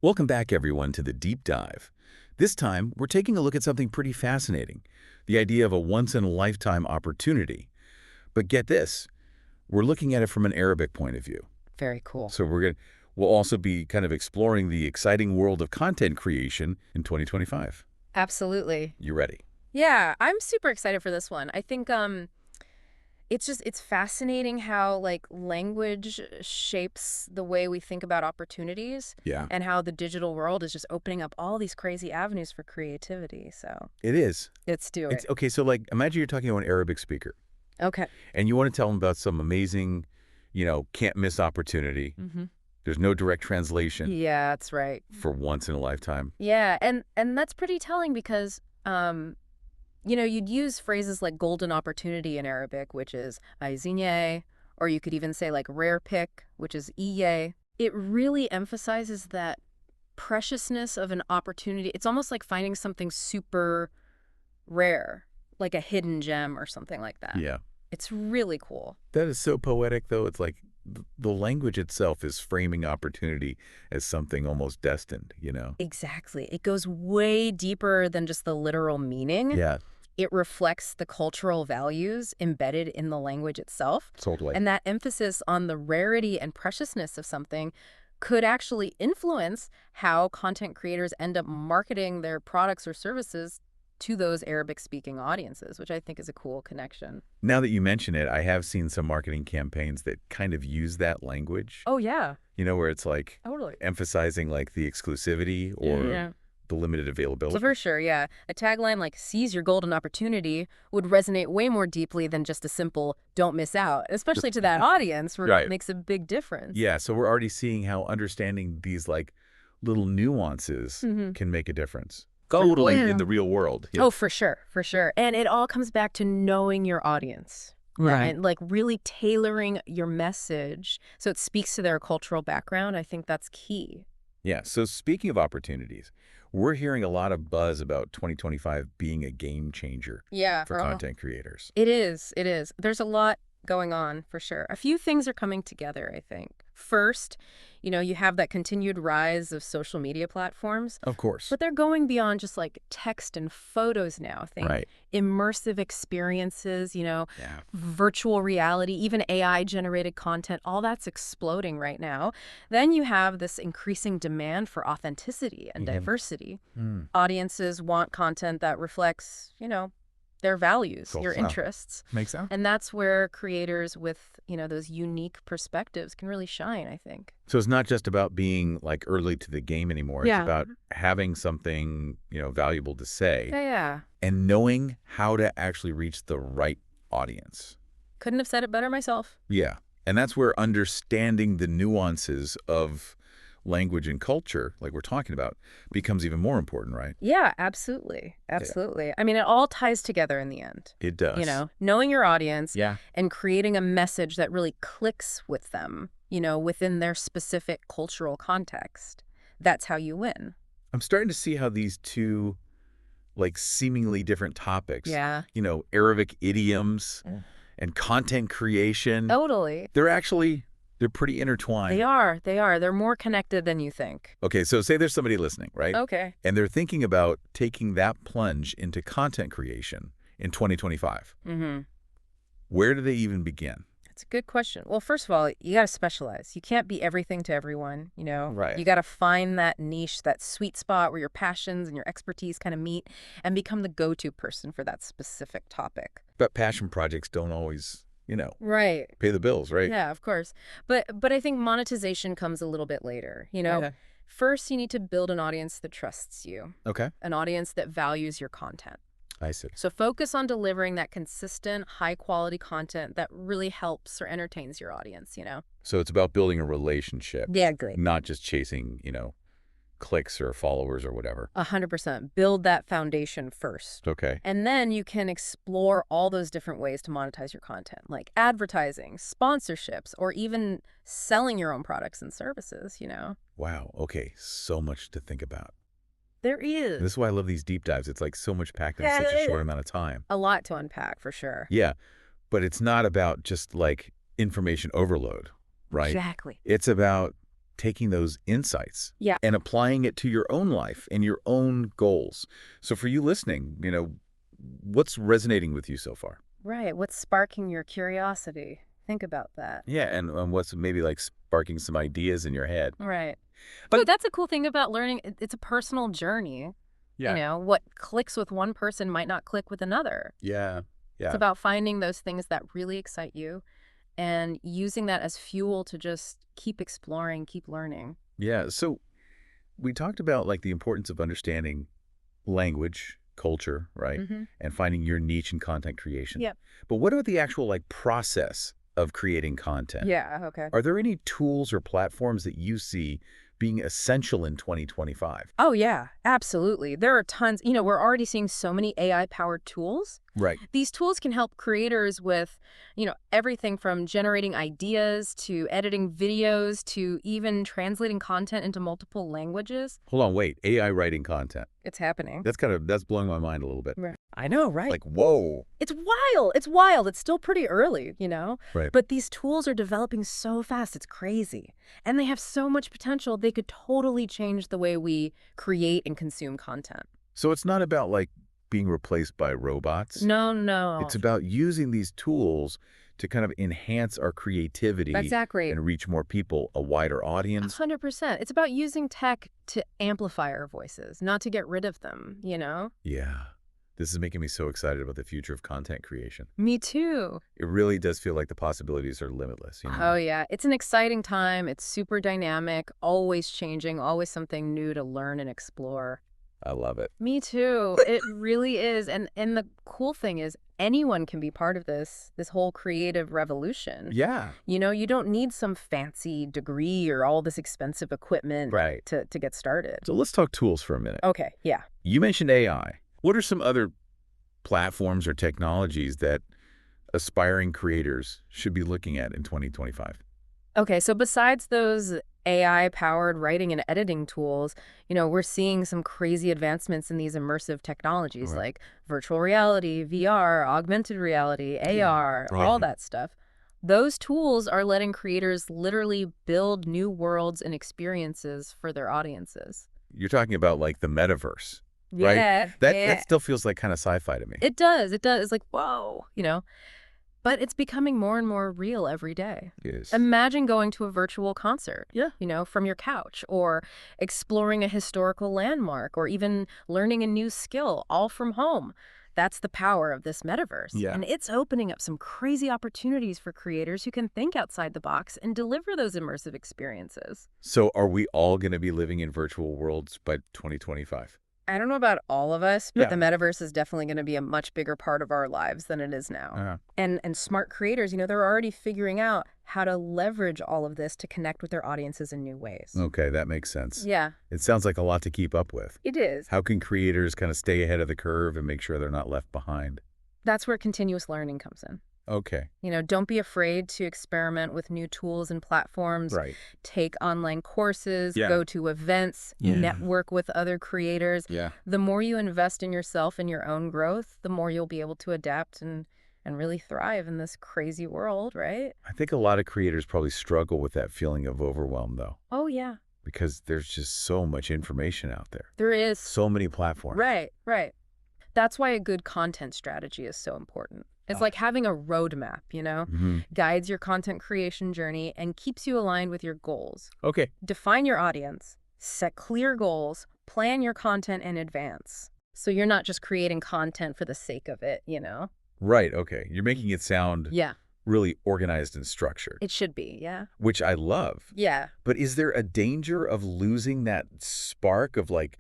Welcome back, everyone, to the Deep Dive. This time, we're taking a look at something pretty fascinating, the idea of a once-in-a-lifetime opportunity. But get this, we're looking at it from an Arabic point of view. Very cool. So we'll also be kind of exploring the exciting world of content creation in 2025. Absolutely. You ready? Yeah, I'm super excited for this one. I think it's fascinating how like language shapes the way we think about opportunities Yeah. and how the digital world is just opening up all these crazy avenues for creativity. So It is. let's do it. Okay, so like imagine you're talking to an Arabic speaker Okay. and you want to tell them about some amazing, can't miss opportunity. Mm-hmm. There's no direct translation Yeah, that's right. for once in a lifetime. Yeah, and that's pretty telling because you'd use phrases like golden opportunity in Arabic, which is aizinye, or you could even say like rare pick, which is iye. It really emphasizes that preciousness of an opportunity. It's almost like finding something super rare, like a hidden gem or something like that. Yeah. It's really cool. That is so poetic, though. It's like the language itself is framing opportunity as something almost destined. Exactly. It goes way deeper than just the literal meaning. Yeah, It reflects the cultural values embedded in the language itself. totally. And that emphasis on the rarity and preciousness of something could actually influence how content creators end up marketing their products or services to those Arabic-speaking audiences, which I think is a cool connection. Now that you mention it, I have seen some marketing campaigns that kind of use that language, Oh, yeah, where it's like totally. emphasizing like the exclusivity or Yeah. the limited So availability. for sure, yeah. A tagline like "seize your golden opportunity" would resonate way more deeply than just a simple "don't miss out," especially to that audience where Right. it makes a big difference. Yeah, so we're already seeing how understanding these like little nuances Mhm. can make a difference. Totally Yeah. in the real world. Oh, for sure, for sure. And it all comes back to knowing your audience. And like really tailoring your message so it speaks to their cultural background. I think that's key. Yeah, so speaking of opportunities, we're hearing a lot of buzz about 2025 being a game changer Yeah. for content creators. It is. It is. There's a lot going on for sure. A few things are coming together, I think. First, you have that continued rise of social media platforms, Of course. but they're going beyond just like text and photos now. Think Right. immersive experiences, Yeah. virtual reality, even AI generated content, all that's exploding right now. Then you have this increasing demand for authenticity and Mhm. diversity. Mm. Audiences want content that reflects, their values, Cool. your Wow. interests. Makes sense. And that's where creators with, those unique perspectives can really shine, I think. So it's not just about being like early to the game anymore. Yeah. It's about having something, valuable to say Yeah. and knowing how to actually reach the right audience. Couldn't have said it better myself. Yeah. And that's where understanding the nuances of language and culture, like we're talking about, becomes even more important, right? Yeah, absolutely. Absolutely. I mean, it all ties together in the end. It does. Knowing your audience Yeah. and creating a message that really clicks with them, within their specific cultural context. That's how you win. I'm starting to see how these two, like, seemingly different topics, Yeah. Arabic idioms Mm. and content creation, Totally. they're pretty intertwined. They are. They are. They're more connected than you think. Okay, so say there's somebody listening, right? Okay. And they're thinking about taking that plunge into content creation in 2025. Mm-hmm. Where do they even begin? That's a good question. Well, first of all, you got to specialize. You can't be everything to everyone, Right. You got to find that niche, that sweet spot where your passions and your expertise kind of meet and become the go-to person for that specific topic. But passion projects don't always, Right. pay the bills, right? Yeah, of course. But I think monetization comes a little bit later, Okay. First, you need to build an audience that trusts you, Okay. an audience that values your content. I see. So focus on delivering that consistent, high-quality content that really helps or entertains your audience, So it's about building a relationship, Yeah, great. not just chasing, clicks or followers or whatever. 100%. Build that foundation first. Okay. And then you can explore all those different ways to monetize your content, like advertising, sponsorships, or even selling your own products and services, Wow. Okay. So much to think about. There is This is why I love these deep dives. It's like so much packed in Yeah, such it a short is. amount of time. a lot to unpack for sure. Yeah. But it's not about just like information overload, right? Exactly. It's about taking those insights Yeah. and applying it to your own life and your own goals. So for you listening, what's resonating with you so far? Right. What's sparking your curiosity? Think about that. Yeah, and what's maybe like sparking some ideas in your head. Right. But- But that's a cool thing about learning. It's a personal journey. Yeah. You know, what clicks with one person might not click with another. Yeah. Yeah. It's about finding those things that really excite you and using that as fuel to just keep exploring, keep learning. Yeah. So we talked about like the importance of understanding language, culture, right? Mm-hmm. And finding your niche in content creation. Yep. But what about the actual like process of creating content? Yeah, okay. Are there any tools or platforms that you see being essential in 2025? Oh, yeah, absolutely. There are tons. You know, we're already seeing so many AI-powered tools. Right. These tools can help creators with, everything from generating ideas to editing videos to even translating content into multiple languages. Hold on, wait. AI writing content. It's happening. That's blowing my mind a little bit. Right. I know, right? Like, whoa. It's wild. It's wild. It's still pretty early, Right. But these tools are developing so fast. It's crazy. And they have so much potential. They could totally change the way we create and consume content. So it's not about like being replaced by robots. No. It's about using these tools to kind of enhance our creativity Exactly. and reach more people, a wider audience. 100%. It's about using tech to amplify our voices, not to get rid of them, Yeah. This is making me so excited about the future of content creation. Me too. It really does feel like the possibilities are limitless. Oh, yeah. It's an exciting time. It's super dynamic, always changing, always something new to learn and explore. I love it. Me too. It really is. And the cool thing is anyone can be part of this whole creative revolution. Yeah. You don't need some fancy degree or all this expensive equipment Right. to get started. So let's talk tools for a minute. Okay, yeah. You mentioned AI. What are some other platforms or technologies that aspiring creators should be looking at in 2025? Okay, so besides those AI-powered writing and editing tools, we're seeing some crazy advancements in these immersive technologies Right. like virtual reality, VR, augmented reality, AR, all Right. that stuff. Those tools are letting creators literally build new worlds and experiences for their audiences. You're talking about like the metaverse, right? Yeah, That still feels like kind of sci-fi to me. It does. It's like, whoa, But it's becoming more and more real every day. Yes. Imagine going to a virtual concert, Yeah. from your couch, or exploring a historical landmark, or even learning a new skill, all from home. That's the power of this metaverse. Yeah. And it's opening up some crazy opportunities for creators who can think outside the box and deliver those immersive experiences. So are we all going to be living in virtual worlds by 2025? I don't know about all of us, but Yeah. the metaverse is definitely going to be a much bigger part of our lives than it is now. Uh-huh. And smart creators, they're already figuring out how to leverage all of this to connect with their audiences in new ways. Okay, that makes sense. Yeah, It sounds like a lot to keep up with. it is. How can creators kind of stay ahead of the curve and make sure they're not left behind? That's where continuous learning comes in. Okay. Don't be afraid to experiment with new tools and platforms. Right. Take online courses, Yeah. go to events, Yeah. network with other creators. Yeah. The more you invest in yourself and your own growth, the more you'll be able to adapt and really thrive in this crazy world, right? I think a lot of creators probably struggle with that feeling of overwhelm, though, Oh, yeah. because there's just so much information out there. There is. So many platforms. Right. That's why a good content strategy is so important. It's like having a roadmap, Mhm. guides your content creation journey and keeps you aligned with your goals. Okay. Define your audience, set clear goals, plan your content in advance. So you're not just creating content for the sake of it, Right. Okay. You're making it sound Yeah, really organized and structured, it should be, yeah. which I love. Yeah. But is there a danger of losing that spark of like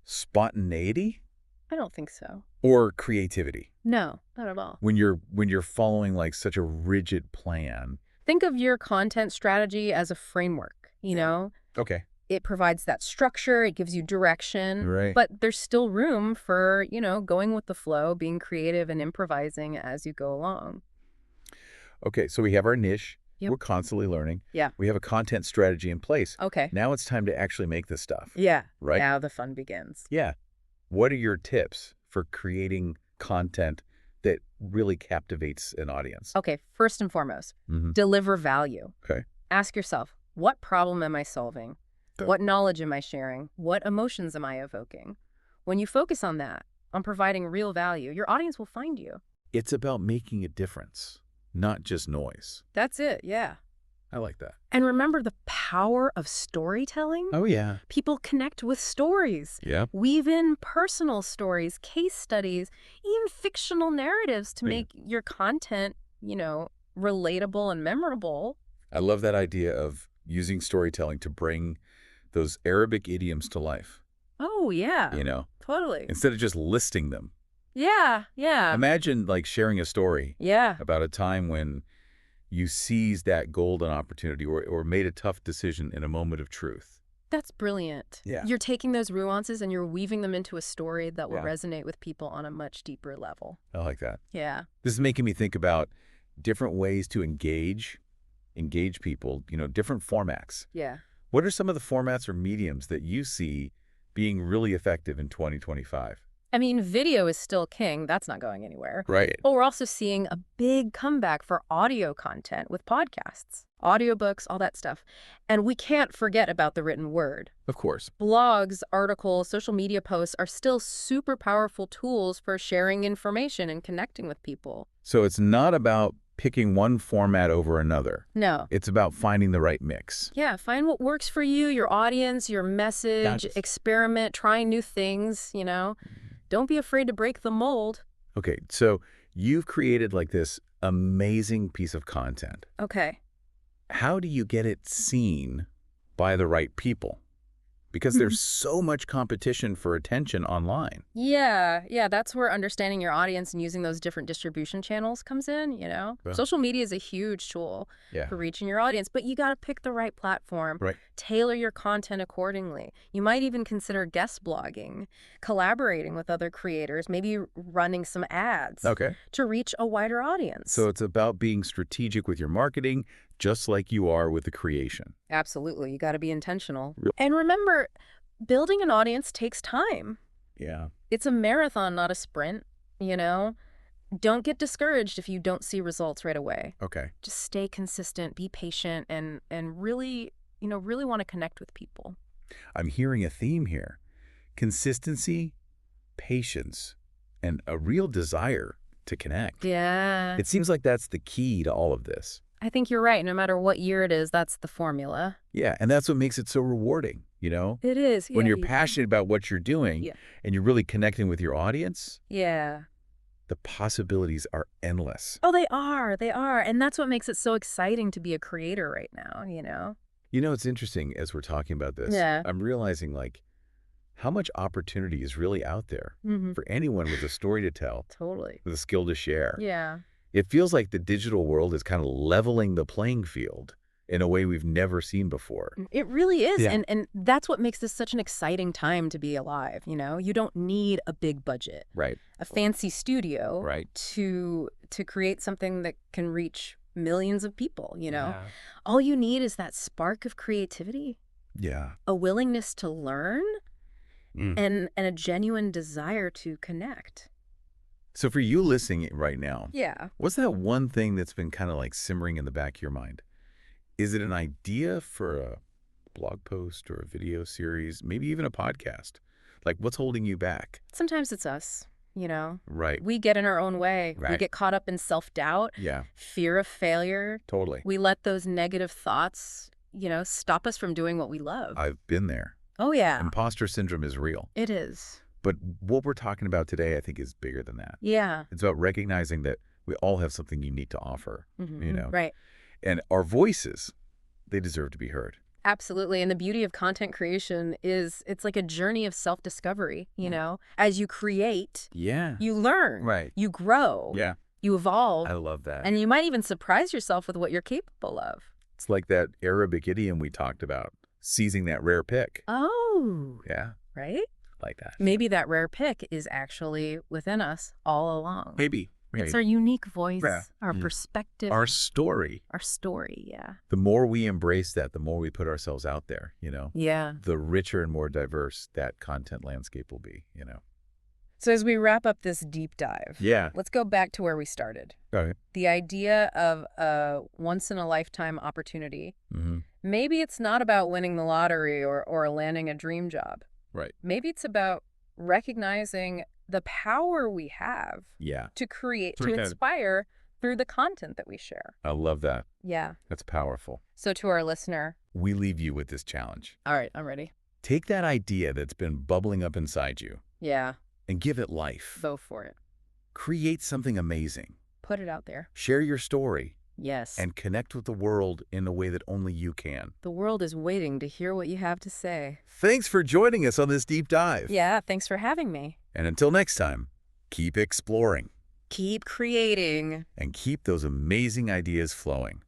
spontaneity I don't think so. or creativity No, not at all. when you're following like such a rigid plan? Think of your content strategy as a framework, Okay. It provides that structure, it gives you direction, Right. but there's still room for, going with the flow, being creative and improvising as you go along. Okay. So we have our niche. Yep. We're constantly learning. Yeah. We have a content strategy in place. Okay. Now it's time to actually make this stuff. Yeah. Right? Now the fun begins. Yeah. What are your tips for creating content that really captivates an audience? Okay, first and foremost, Mhm. deliver value. Okay. Ask yourself, What problem am I solving? Good. What knowledge am I sharing? What emotions am I evoking? When you focus on that, on providing real value, your audience will find you. It's about making a difference, not just noise. That's it, yeah. I like that. And remember the power of storytelling? Oh, yeah. People connect with stories. Yep. Weave in personal stories, case studies, even fictional narratives to Yeah. make your content, relatable and memorable. I love that idea of using storytelling to bring those Arabic idioms to life, Oh, yeah, totally. instead of just listing them. Yeah. Imagine like sharing a story Yeah. about a time when you seized that golden opportunity or made a tough decision in a moment of truth. That's brilliant. Yeah. You're taking those nuances and you're weaving them into a story that will Yeah. resonate with people on a much deeper level. I like that. Yeah. This is making me think about different ways to engage people, different formats. Yeah. What are some of the formats or mediums that you see being really effective in 2025? I mean, video is still king. That's not going anywhere. Right. But we're also seeing a big comeback for audio content with podcasts, audiobooks, all that stuff. And we can't forget about the written word. Of course. Blogs, articles, social media posts are still super powerful tools for sharing information and connecting with people. So it's not about picking one format over another. No. It's about finding the right mix. Yeah, find what works for you, your audience, your message, Gotcha. experiment, try new things, Don't be afraid to break the mold. Okay, so you've created like this amazing piece of content. Okay. How do you get it seen by the right people? Because there's so much competition for attention online. Yeah, that's where understanding your audience and using those different distribution channels comes in, Yeah. Social media is a huge tool Yeah. for reaching your audience, but you got to pick the right platform. Right. Tailor your content accordingly. You might even consider guest blogging, collaborating with other creators, maybe running some ads Okay. to reach a wider audience. So it's about being strategic with your marketing, just like you are with the creation. Absolutely. You got to be intentional. Real- And remember, building an audience takes time. Yeah. It's a marathon, not a sprint, Don't get discouraged if you don't see results right away. Okay. Just stay consistent, be patient, and really, really want to connect with people. I'm hearing a theme here. Consistency, patience, and a real desire to connect. Yeah. It seems like that's the key to all of this. I think you're right. No matter what year it is, that's the formula. Yeah, and that's what makes it so rewarding, It is. When yeah, you're you- passionate about what you're doing Yeah. and you're really connecting with your audience, Yeah. the possibilities are endless. Oh, they are. They are. And that's what makes it so exciting to be a creator right now, It's interesting as we're talking about this. Yeah. I'm realizing how much opportunity is really out there Mm-hmm. for anyone with a story to tell, Totally. with a skill to share. Yeah. It feels like the digital world is kind of leveling the playing field in a way we've never seen before. It really is. Yeah. And that's what makes this such an exciting time to be alive, You don't need a big budget, Right. a fancy studio Right. to create something that can reach millions of people, Yeah. All you need is that spark of creativity, Yeah. a willingness to learn, Mm. and a genuine desire to connect. So for you listening right now, Yeah. what's that one thing that's been kind of simmering in the back of your mind? Is it an idea for a blog post or a video series, maybe even a podcast? What's holding you back? Sometimes it's us, Right. We get in our own way. We Right. get caught up in self-doubt, Yeah, fear of failure. totally. We let those negative thoughts, stop us from doing what we love. I've been there. Oh, yeah. Imposter syndrome is real. It is. But what we're talking about today, I think, is bigger than that. Yeah. It's about recognizing that we all have something unique to offer, Mhm. Right. and our voices, they deserve to be heard. Absolutely. And the beauty of content creation is it's like a journey of self-discovery, As you create, Yeah. you learn. Right. You grow. Yeah. You evolve. I love that. And you might even surprise yourself with what you're capable of. It's like that Arabic idiom we talked about, seizing that rare pick. Oh, Yeah, right? like that. Maybe that rare pick is actually within us all along. Maybe. It's our unique voice, Yeah. our perspective, Our story. our story. Yeah. The more we embrace that, the more we put ourselves out there, Yeah. the richer and more diverse that content landscape will be, So as we wrap up this deep dive, Yeah. let's go back to where we started. All right. The idea of a once-in-a-lifetime opportunity Mm-hmm. Maybe it's not about winning the lottery or landing a dream job. Right. Maybe it's about recognizing the power we have Yeah. to create, So to we kind of- inspire through the content that we share. I love that. Yeah. That's powerful. So to our listener, We leave you with this challenge. all right, I'm ready. Take that idea that's been bubbling up inside you Yeah, and give it life. go for it. Create something amazing. Put it out there. Share your story Yes. and connect with the world in a way that only you can. The world is waiting to hear what you have to say. Thanks for joining us on this deep dive. Yeah, thanks for having me. And until next time, keep exploring Keep creating. and keep those amazing ideas flowing.